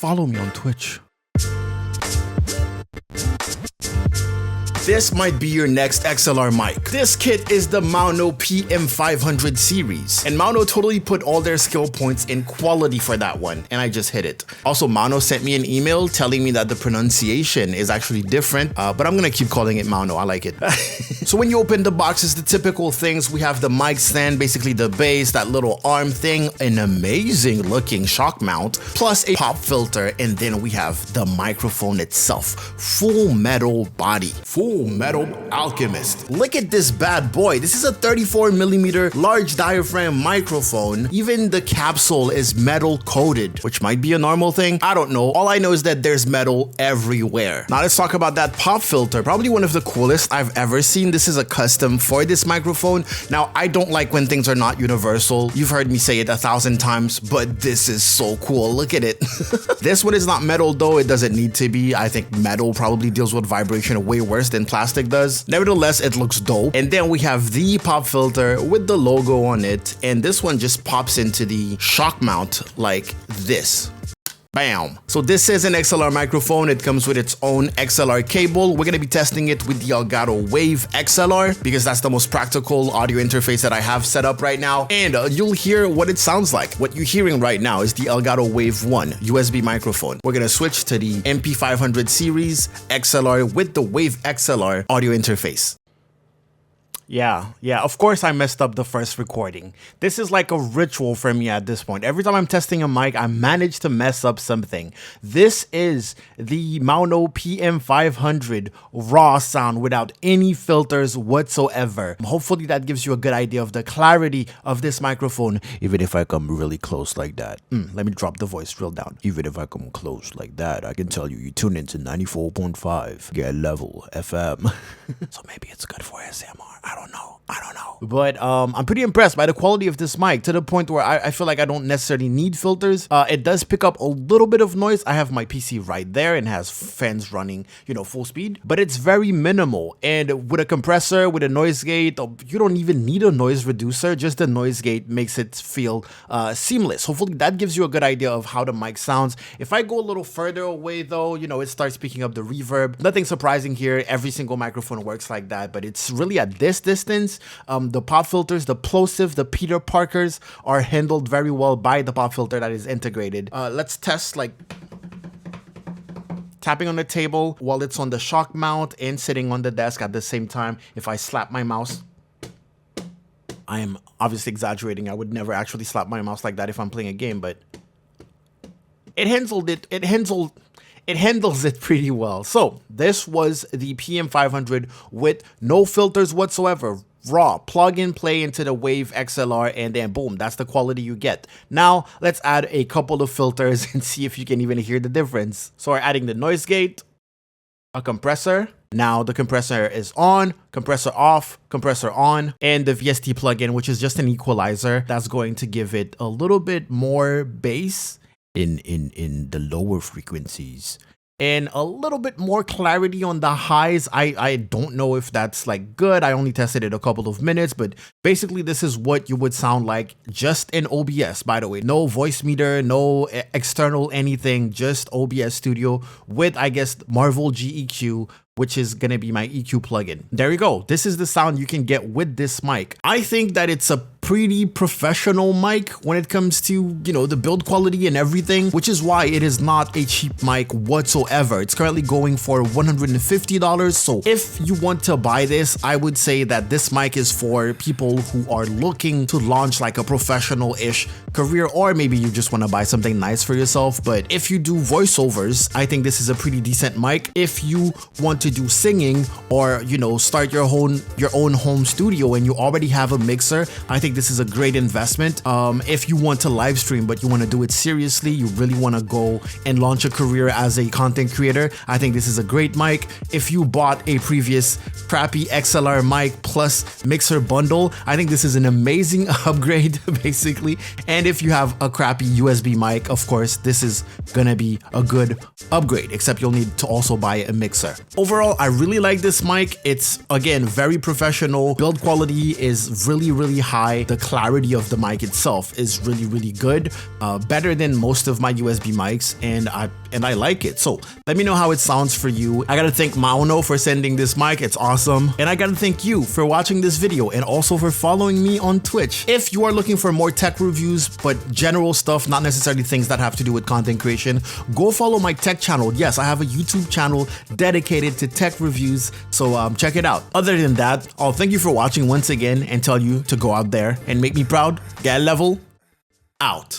follow me on Twitch. This might be your next XLR mic. This kit is the Maono PM500 series, and Maono totally put all their skill points in quality for that one, and I just hit it. Also, Maono sent me an email telling me that the pronunciation is actually different, but I'm gonna keep calling it Maono. I like it. So when you open the box, it's the typical things. We have the mic stand, basically the base, that little arm thing, an amazing looking shock mount, plus a pop filter, and then we have the microphone itself. Full metal body. Full Metal Alchemist. Look at this bad boy. This is a 34mm large diaphragm microphone. Even the capsule is metal coated, which might be a normal thing. I don't know. All I know is that there's metal everywhere. Now let's talk about that pop filter. Probably one of the coolest I've ever seen. This is a custom for this microphone. Now, I don't like when things are not universal. You've heard me say it 1,000 times, but this is so cool. Look at it. This one is not metal though. It doesn't need to be. I think metal probably deals with vibration way worse than plastic does. Nevertheless, it looks dope. And then we have the pop filter with the logo on it, and this one just pops into the shock mount like this. Bam. So this is an XLR microphone. It comes with its own XLR cable. We're going to be testing it with the Elgato Wave XLR because that's the most practical audio interface that I have set up right now. And you'll hear what it sounds like. What you're hearing right now is the Elgato Wave 1 USB microphone. We're going to switch to the MP500 series XLR with the Wave XLR audio interface. Yeah, of course I messed up the first recording. This is like a ritual for me at this point. Every time I'm testing a mic, I manage to mess up something. This is the Maono PM500 raw sound without any filters whatsoever. Hopefully that gives you a good idea of the clarity of this microphone, even if I come really close like that. Let me drop the voice real down. Even if I come close like that, I can tell you tune into 94.5 get level FM. So maybe it's good for ASMR. I don't know. But I'm pretty impressed by the quality of this mic to the point where I feel like I don't necessarily need filters. It does pick up a little bit of noise. I have my PC right there and has fans running, full speed, but it's very minimal. And with a compressor, with a noise gate, you don't even need a noise reducer. Just the noise gate makes it feel seamless. Hopefully that gives you a good idea of how the mic sounds. If I go a little further away though, it starts picking up the reverb. Nothing surprising here. Every single microphone works like that, but it's really at this distance. The pop filters, the plosive, the Peter Parkers are handled very well by the pop filter that is integrated. Let's test like tapping on the table while it's on the shock mount and sitting on the desk at the same time. If I slap my mouse, I am obviously exaggerating. I would never actually slap my mouse like that if I'm playing a game, but it handled it. It handles it pretty well. So this was the PM500 with no filters whatsoever. Raw, plug and play into the Wave XLR, and then boom, that's the quality you get. Now let's add a couple of filters and see if you can even hear the difference. So we're adding the noise gate, a compressor. Now the compressor is on, compressor off, compressor on, and the VST plugin, which is just an equalizer that's going to give it a little bit more bass in the lower frequencies and a little bit more clarity on the highs. I don't know if that's like good. I only tested it a couple of minutes, but basically this is what you would sound like just in OBS, by the way. No voice meter, no external anything, just OBS Studio with, I guess, Marvel GEQ, which is going to be my EQ plugin. There you go. This is the sound you can get with this mic. I think that it's a pretty professional mic when it comes to, the build quality and everything, which is why it is not a cheap mic whatsoever. It's currently going for $150. So if you want to buy this, I would say that this mic is for people who are looking to launch like a professional-ish career, or maybe you just want to buy something nice for yourself. But if you do voiceovers, I think this is a pretty decent mic. If you want to do singing or, start your own home studio and you already have a mixer, I think this is a great investment. If you want to live stream, but you want to do it seriously, you really want to go and launch a career as a content creator, I think this is a great mic. If you bought a previous crappy XLR mic plus mixer bundle, I think this is an amazing upgrade, basically. And if you have a crappy USB mic, of course, this is gonna be a good upgrade, except you'll need to also buy a mixer. Overall, overall, I really like this mic. It's, again, very professional. Build quality is really, really high. The clarity of the mic itself is really, really good. Better than most of my USB mics, and I like it. So let me know how it sounds for you. I gotta thank Maono for sending this mic. It's awesome. And I gotta thank you for watching this video and also for following me on Twitch. If you are looking for more tech reviews, but general stuff, not necessarily things that have to do with content creation, go follow my tech channel. Yes, I have a YouTube channel dedicated to tech reviews, so check it out. Other than that, I'll thank you for watching once again and tell you to go out there and make me proud. Get level out.